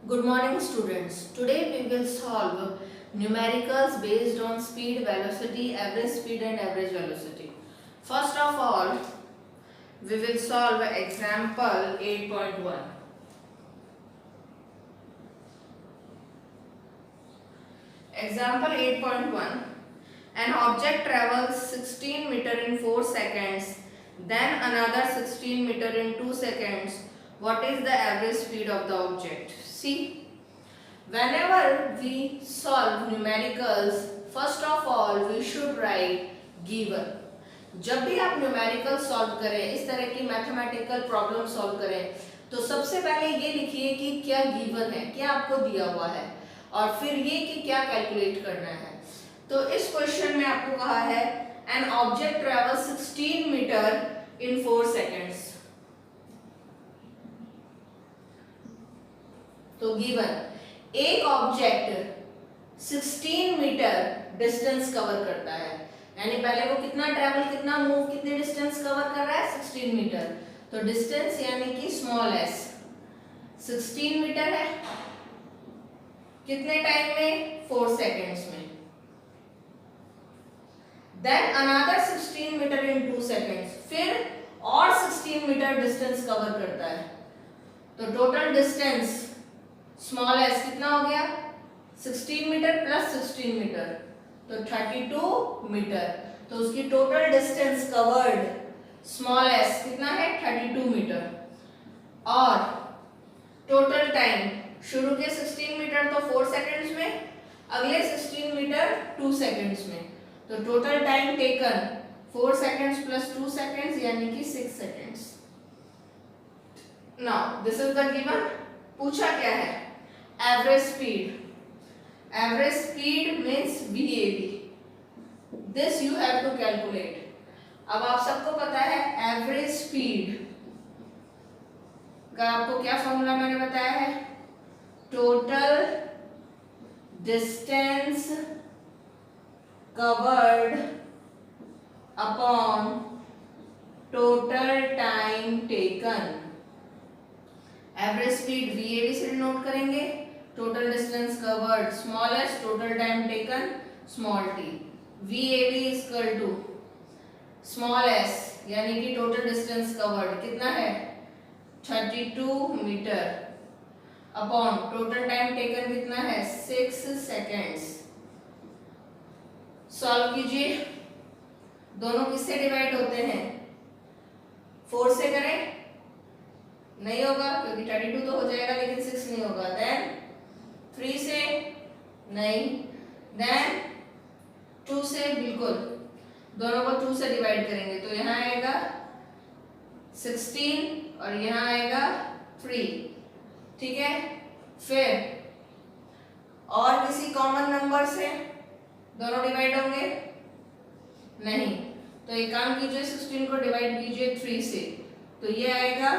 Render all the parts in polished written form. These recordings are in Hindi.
Good morning students. Today we will solve numericals based on speed, velocity, average speed and average velocity. First of all, we will solve example 8.1. Example 8.1. An object travels 16 meter in 4 seconds, then another 16 meter in 2 seconds. What is the average speed of the object? See, whenever we solve numericals, first of all we should write given. जब भी आप न्यूमेरिकल सॉल्व करें, इस तरह की मैथमेटिकल प्रॉब्लम सॉल्व करें, तो सबसे पहले ये लिखिए कि क्या गिवन है, क्या आपको दिया हुआ है, और फिर ये कि क्या कैलकुलेट करना है। तो इस क्वेश्चन में आपको कहा है an object travels 16 metre in 4 seconds. तो गिवन एक ऑब्जेक्ट 16 मीटर डिस्टेंस कवर करता है, यानी पहले वो कितना ट्रैवल, कितना मूव, कितने डिस्टेंस कवर कर रहा है 16 मीटर। तो डिस्टेंस यानी कि स्मॉल एस 16 मीटर है, कितने टाइम में 4 सेकेंड्स में। देन अनदर 16 मीटर इन 2 सेकेंड्स, फिर और 16 मीटर डिस्टेंस कवर करता है। तो टोटल डिस्टेंस स्मॉल एस कितना हो गया 16 मीटर प्लस 16 मीटर, तो 32 मीटर। तो उसकी total distance covered small S कितना है 32 मीटर। और टोटल टाइम, शुरू के 16 मीटर तो 4 सेकेंड्स में, अगले 16 मीटर 2 सेकेंड्स में। तो total time taken 4 seconds plus 2 seconds यानी कि 6 seconds. Now this is the given. पूछा क्या है average speed. Average speed means VAV, this you have to calculate. अब आप सबको पता है एवरेज स्पीड का आपको क्या फॉर्मूला मैंने बताया है, total distance covered upon total time taken. Average speed VAV से नोट करेंगे, total distance covered small s, total time taken small t. VAV is equal to small s यानी कि टोटल डिस्टेंस कवर्ड कितना है 32 metre upon total time taken कितना है 6 सेकेंड्स। सॉल्व कीजिए, दोनों किससे डिवाइड होते हैं 4 से करें, नहीं होगा क्योंकि 32 तो हो जाएगा लेकिन 6 नहीं होगा। देन 3 से नहीं, देन 2 से, बिल्कुल दोनों को 2 से डिवाइड करेंगे तो यहाँ आएगा 16 और यहाँ आएगा 3, ठीक है। फिर और किसी कॉमन नंबर से दोनों डिवाइड होंगे, नहीं, तो एक काम कीजिए 16 को डिवाइड कीजिए 3 से, तो ये आएगा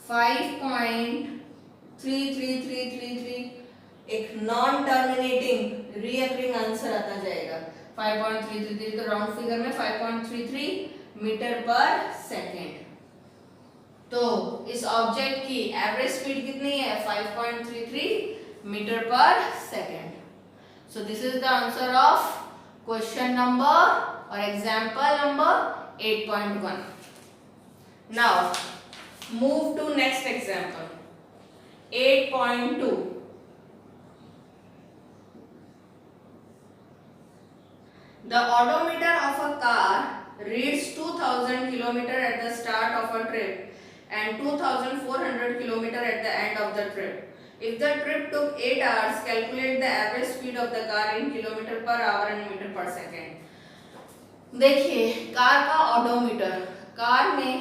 5.33333, एक नॉन टर्मिनेटिंग रीअकरिंग आंसर आता जाएगा 5.333, तो राउंड फिगर में 5.33 मीटर पर सेकेंड। तो इस ऑब्जेक्ट की एवरेज स्पीड कितनी है 5.33 मीटर पर second. So this is the answer of question number और example number 8.1। Now move to next example 8.2. The odometer of a car reads 2000 km at the start of a trip and 2400 km at the end of the trip. If the trip took 8 hours, calculate the average speed of the car in km per hour and meter per second. देखिए कार का ओडोमीटर, कार में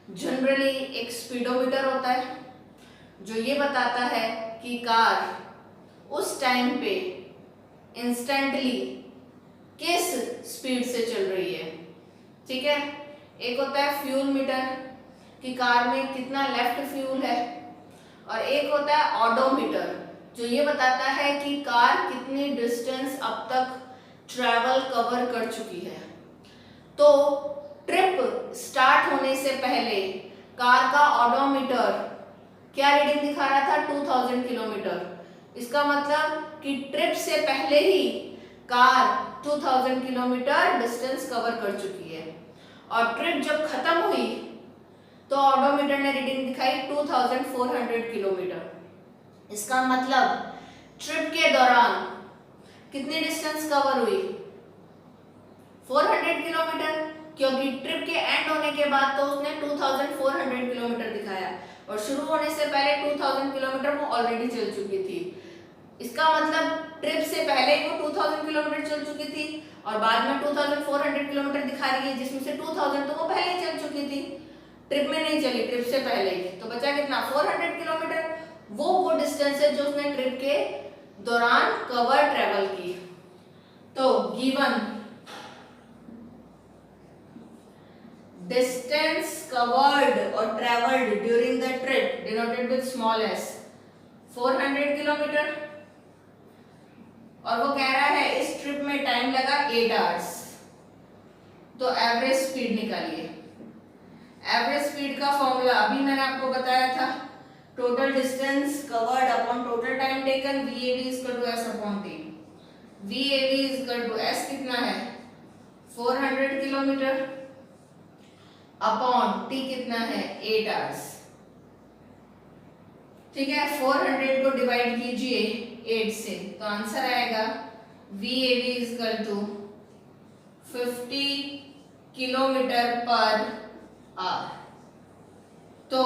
जनरली एक स्पीडोमीटर होता है जो ये बताता है कि कार उस टाइम पे इंस्टेंटली किस स्पीड से चल रही है, ठीक है। एक होता है फ्यूल मीटर कि कार में कितना लेफ्ट फ्यूल है, और एक होता है ऑडोमीटर जो ये बताता है कि कार कितनी डिस्टेंस अब तक ट्रैवल कवर कर चुकी है। तो ट्रिप स्टार्ट होने से पहले कार का ओडोमीटर क्या रीडिंग दिखा रहा था? 2000 किलोमीटर। इसका मतलब कि ट्रिप से पहले ही कार 2000 किलोमीटर डिस्टेंस कवर कर चुकी है। और ट्रिप जब खत्म हुई तो ऑडोमीटर ने रीडिंग दिखाई 2400 किलोमीटर। इसका मतलब ट्रिप के दौरान कितनी डिस्टेंस कवर हुई? 400 किलोमीटर, क्योंकि ट्रिप के एंड होने के बाद तो उसने 2400 किलोमीटर दिखाया और शुरू होने से पहले 2000 किलोमीटर वो ऑलरेडी चल चुकी थी। इसका मतलब ट्रिप से पहले वो 2000 किलोमीटर चल चुकी थी और बाद में 2400 किलोमीटर दिखा रही है, जिसमें से 2000 तो वो पहले ही चल चुकी थी, ट्रिप में नहीं चली, ट्रिप से पहले ही। तो बचा कितना? 400 किलोमीटर। वो डिस्टेंस है जो उसने ट्रिप के दौरान कवर ट्रेवल की। तो given distance covered or traveled during the trip denoted with small s 400 kilometre, और वो कह रहा है इस ट्रिप में टाइम लगा 8 आवर्स। तो एवरेज स्पीड निकालिए। एवरेज स्पीड का फॉर्मूला अभी मैंने आपको बताया था, total distance covered upon total time taken, VAV equal to S upon T। VAV equal to S कितना है? 400 किलोमीटर अपॉन T कितना है? 8 आवर्स। ठीक है, 400 को डिवाइड कीजिए 8 से तो आंसर आएगा VAV equal to 50 kilometre per hour. तो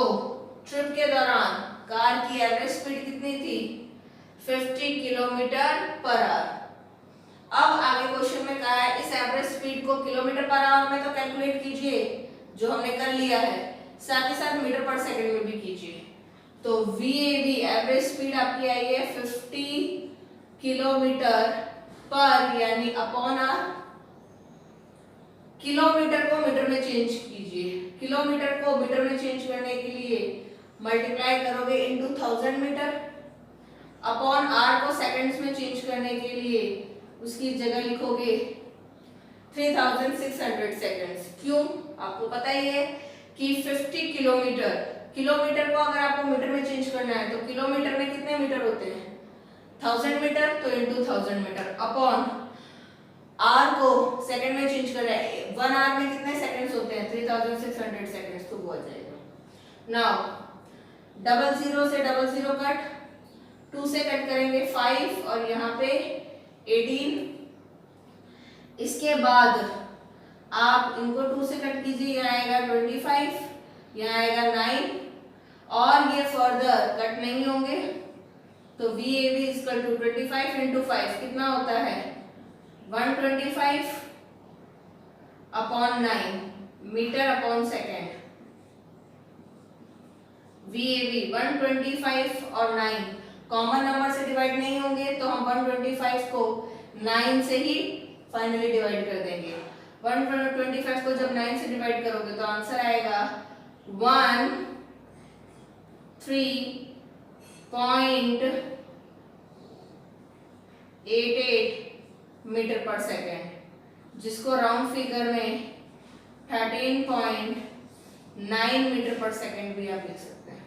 ट्रिप के दौरान कार की एवरेज स्पीड कितनी थी? 50 किलोमीटर पर आवर। अब आगे क्वेश्चन में कहा है इस एवरेज स्पीड को किलोमीटर पर आवर में तो कैलकुलेट कीजिए, जो हमने कर लिया है, साथ ही साथ मीटर पर सेकंड में भी कीजिए। तो VAV एवरेज स्पीड आपकी आई है 50 किलोमीटर पर यानी अपॉन आवर। किलोमीटर को मीटर में चेंज कीजिए। किलोमीटर को मीटर में चेंज करने के लिए मल्टीप्लाई करोगे इनटू 1000 मीटर, अपॉन आर को सेकंड्स में चेंज करने के लिए उसकी जगह लिखोगे 3600 सेकंड्स। क्यों? आपको पता ही है कि 50 किलोमीटर, किलोमीटर को अगर आपको मीटर में चेंज करना है तो किलोमीटर में कितने मीटर होते हैं? 1000 मीटर, तो इनटू 1000 मीटर अपॉन आर को सेकंड में चेंज कर रहा है, 1 आवर में कितने सेकंड्स होते हैं? 3600 सेकंड्स, तो वो आ जाएगा। नाउ डबल जीरो से डबल जीरो कट, 2 से कट करेंगे 5 और यहाँ पे 18। इसके बाद आप इनको 2 से कट कीजिए, यहाँ आएगा 25, यहाँ आएगा 9 और ये फर्दर कट नहीं होंगे। तो VAV इक्वल टू 25 इंटू 5 कितना होता है? 125 upon 9 metre upon second. VAV 125 और 9 कॉमन नंबर से डिवाइड नहीं होंगे तो हम 125 को 9 से ही फाइनली डिवाइड कर देंगे। 125 को जब 9 से डिवाइड करोगे तो आंसर आएगा 13.88 मीटर पर सेकेंड, जिसको राउंड फिगर में 13.9 मीटर पर सेकेंड भी आप लिख सकते हैं।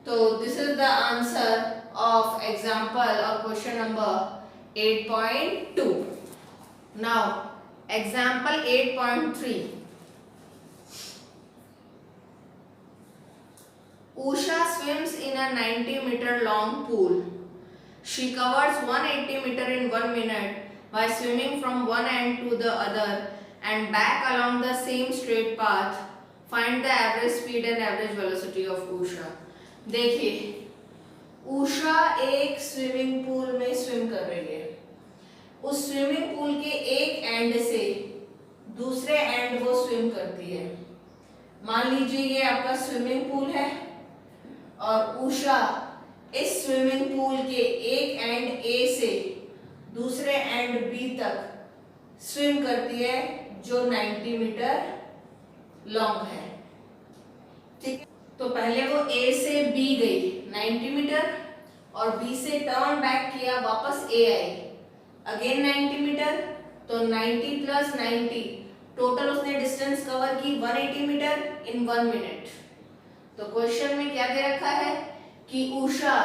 तो this is the answer of example और question number 8.2. Now example 8.3. Usha swims in a 90-meter long pool. She covers 180 meter in 1 minute by swimming from one end to the other and back along the same straight path. Find the average speed and average velocity of Usha. देखिए, उषा एक स्विमिंग पूल में स्विम कर रही है। उस स्विमिंग पूल के एक एंड से दूसरे एंड वो स्विम करती है। मान लीजिए ये आपका स्विमिंग पूल है और उषा इस स्विमिंग पूल के एक एंड A से दूसरे एंड B तक स्विम करती है, जो 90 मीटर लॉन्ग है। ठीक है, तो पहले वो A से B गई 90 मीटर और B से टर्न बैक किया, वापस A आई, अगेन 90 मीटर, तो 90 प्लस 90 टोटल उसने डिस्टेंस कवर की 180 मीटर इन 1 मिनट। तो क्वेश्चन में क्या दे रखा है कि उषा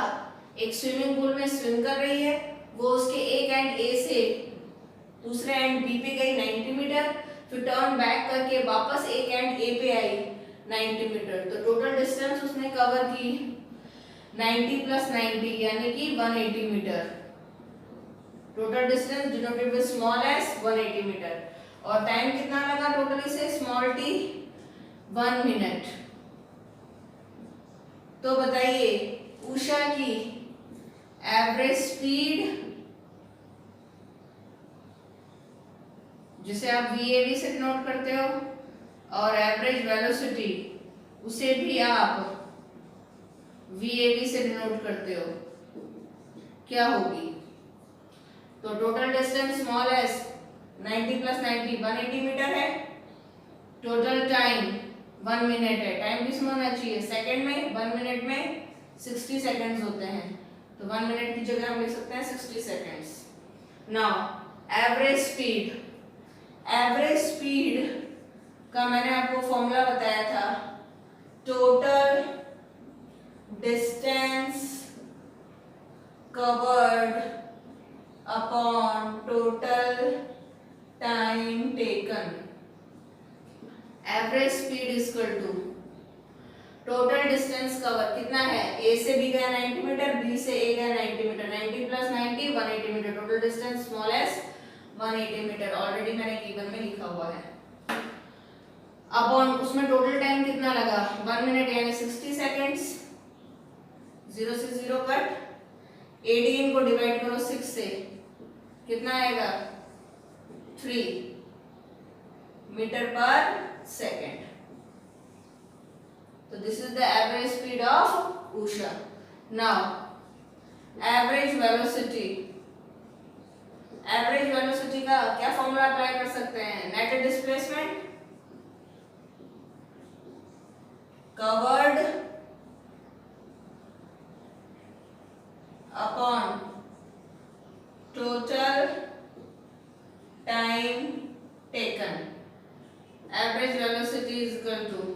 एक स्विमिंग पूल में स्विम कर रही है, वो उसके एक एंड ए से दूसरे एंड बी पे गई 90 मीटर, फिर टर्न बैक करके वापस एक एंड ए पे आई 90 मीटर। तो टोटल डिस्टेंस उसने कवर की 90 प्लस 90 यानी कि 180 metre. Total distance denoted with small s 180 metre. और टाइम कितना लगा टोटली से स्मॉल टी 1 मिनट। तो बताइए उषा की एवरेज स्पीड, जिसे आप VAV से नोट करते हो, और एवरेज वेलोसिटी उसे भी आप VAV से डिनोट करते हो, क्या होगी? तो total distance small s 90 plus 90 180 metre है। टोटल टाइम 1 मिनट है। टाइम किस में होना चाहिए? सेकंड में। 1 मिनट में 60 सेकंड्स होते हैं, तो 1 मिनट की जगह हम लिख सकते हैं 60 seconds. Now average speed, average speed का मैंने आपको फॉर्मूला बताया था, total distance covered upon total time taken. Average speed is equal to total distance cover कितना है? ए से बी गया 90 मीटर, बी से ए गया 90 metre, 90 plus 90 180 metre. Total distance small s 180 metre, already मैंने गिवन में लिखा हुआ है। अपॉन उसमें टोटल टाइम कितना लगा? 1 मिनट यानी 60 सेकंड्स। 0 से 0 कट, 18 को डिवाइड करो 6 से, कितना आएगा? 3 मीटर पर सेकंड। तो this is the average speed of Usha. Now average velocity, average velocity का क्या फॉर्मूला अप्लाई कर सकते हैं? Net displacement covered upon total time taken. Average velocity is equal to,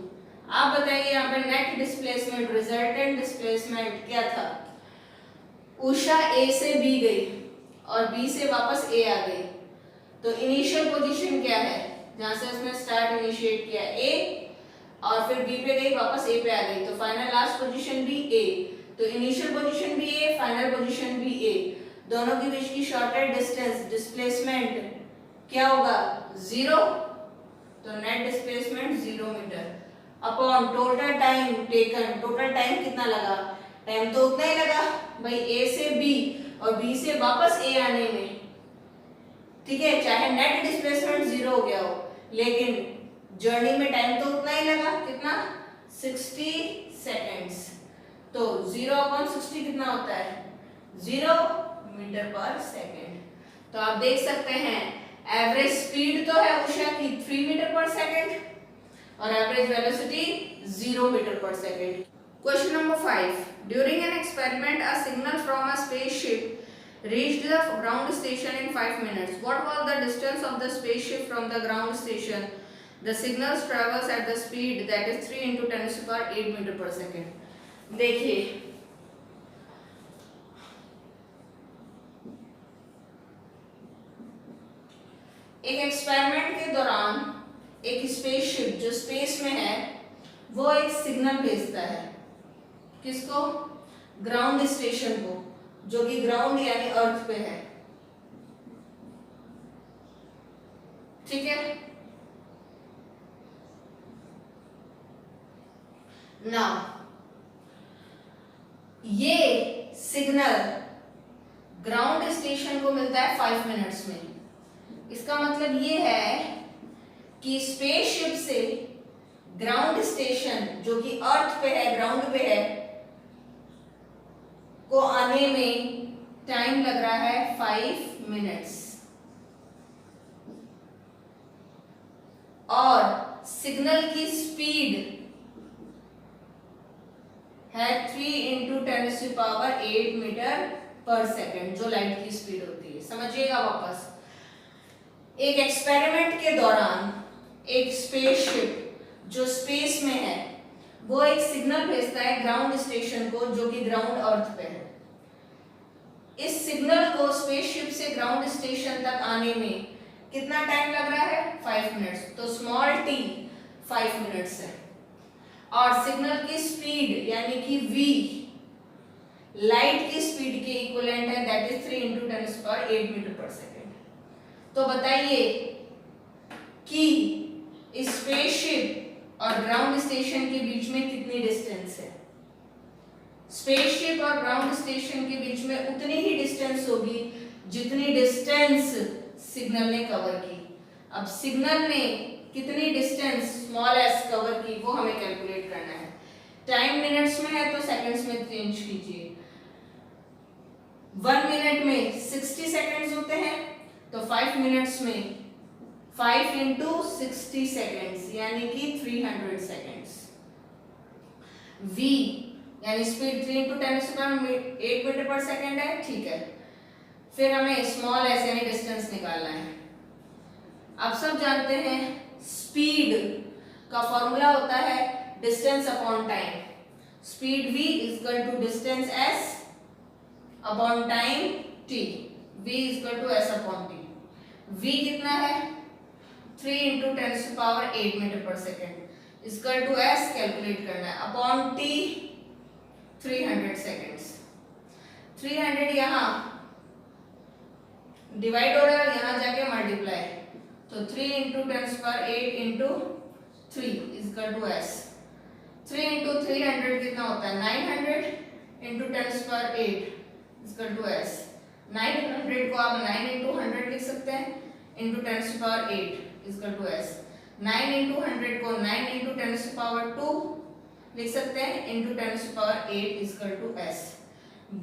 आप बताइए यहाँ पे नेट डिस्प्लेसमेंट, रिजल्टेंट डिस्प्लेसमेंट क्या था? उषा ए से बी गई और बी से वापस ए आ गई, तो इनिशियल पोजीशन क्या है? जहां से उसने स्टार्ट इनिशिएट किया ए, और फिर बी पे गई वापस ए पे आ गई, तो फाइनल लास्ट पोजीशन भी ए। तो इनिशियल पोजीशन भी ए, फाइनल पोजीशन भी ए, दोनों के बीच की शॉर्टेड डिस्टेंस डिस्प्लेसमेंट क्या होगा? 0। तो net displacement 0 metre upon total time taken. Total time कितना लगा? टाइम तो उतना ही लगा भाई, ए से बी और बी से वापस ए आने में, ठीक है, चाहे नेट डिस्प्लेसमेंट 0 हो गया हो, लेकिन जर्नी में टाइम तो उतना ही लगा, कितना? 60 सेकंड्स। तो 0 अपॉन 60 कितना होता है? 0 मीटर पर सेकंड। तो आप देख सकते हैं एवरेज स्पीड तो है उषा की 3 मीटर पर सेकंड और average velocity 0 metre per second. Question number 5, during an experiment a signal from a spaceship reached the ground station in 5 minutes. What was the distance of the spaceship from the ground station? The signals travels at the speed that is 3 into 10 to the power 8 meter per second. देखिए एक एक्सपेरिमेंट के दौरान एक स्पेसशिप जो स्पेस में है वो एक सिग्नल भेजता है, किसको? ग्राउंड स्टेशन को, जो कि ग्राउंड यानी अर्थ पे है, ठीक है। नाउ ये सिग्नल ग्राउंड स्टेशन को मिलता है 5 मिनट्स में। इसका मतलब ये है कि स्पेसशिप से ग्राउंड स्टेशन जो कि अर्थ पे है, ग्राउंड पे है, को आने में टाइम लग रहा है 5 मिनट्स और सिग्नल की स्पीड है 3 into 10 to the power 8 metre पर सेकेंड, जो लाइट की स्पीड होती है। समझिएगा वापस, एक एक्सपेरिमेंट के दौरान एक स्पेसशिप जो स्पेस में है वो एक सिग्नल भेजता है ग्राउंड स्टेशन को जो कि ग्राउंड अर्थ पे है। इस सिग्नल को स्पेसशिप से ग्राउंड स्टेशन तक आने में कितना टाइम लग रहा है? 5 मिनट्स। तो स्मॉल टी 5 मिनट्स है। और सिग्नल की स्पीड यानी कि v लाइट की स्पीड के इक्विवेलेंट है, दैट इज 3 × 10⁸ मीटर पर सेकेंड। तो बताइए कि स्पेसशिप और ग्राउंड स्टेशन के बीच में कितनी डिस्टेंस है? स्पेसशिप और ग्राउंड स्टेशन के बीच में उतनी ही डिस्टेंस होगी जितनी डिस्टेंस सिग्नल ने कवर की। अब सिग्नल ने कितनी डिस्टेंस स्मॉल एस कवर की वो हमें कैलकुलेट करना है। टाइम मिनट्स में है तो सेकंड्स में चेंज कीजिए। 1 मिनट में 60 सेकंड्स होते हैं, तो 5 मिनट्स में 5 × 60 सेकंड्स यानी कि 300 सेकंड्स। v यानी स्पीड 3 × 10⁸ मीटर पर सेकंड है, ठीक है। फिर हमें स्मॉल एस यानी डिस्टेंस निकालना है। आप सब जानते हैं स्पीड का फॉर्मूला होता है distance upon time. Speed v = distance s upon time t। v = s upon t। v कितना है? 3 × 10⁸ मीटर पर second equal to s calculate करना है अपॉन t 300 सेकेंड्स। 300 यहाँ डिवाइड हो रहा है, यहाँ जाके मल्टीप्लाई, तो 3 × 10⁸ × 3 इक्वल टू s। 3 × 300 कितना होता है? 900 × 10⁸ इक्वल टू s। 900 को आप 9 × 100 लिख सकते हैं, इंटू 10⁸ इक्वल टू s। 9 × 100 को 9 × 10⁻² लिख सकते हैं, into 10⁸ equal to s।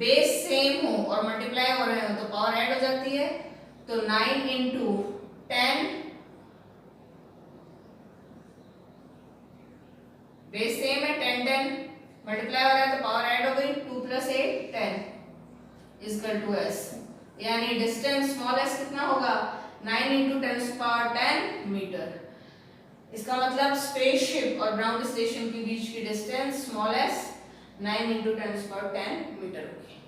Base same हो और मल्टीप्लाई हो रहे हो तो पावर ऐड हो जाती है, तो 9 × 10 बेस सेम है, 10 10 मल्टीप्लाई हो रहा है तो पावर ऐड हो गई, 2 + 8 10 इक्वल टू s। यानी डिस्टेंस स्मॉल s कितना होगा? 9 × 10⁻10 मीटर। इसका मतलब स्पेसशिप और ग्राउंड स्टेशन के बीच की डिस्टेंस स्मॉल s 9 × 10⁻10 मीटर होगी।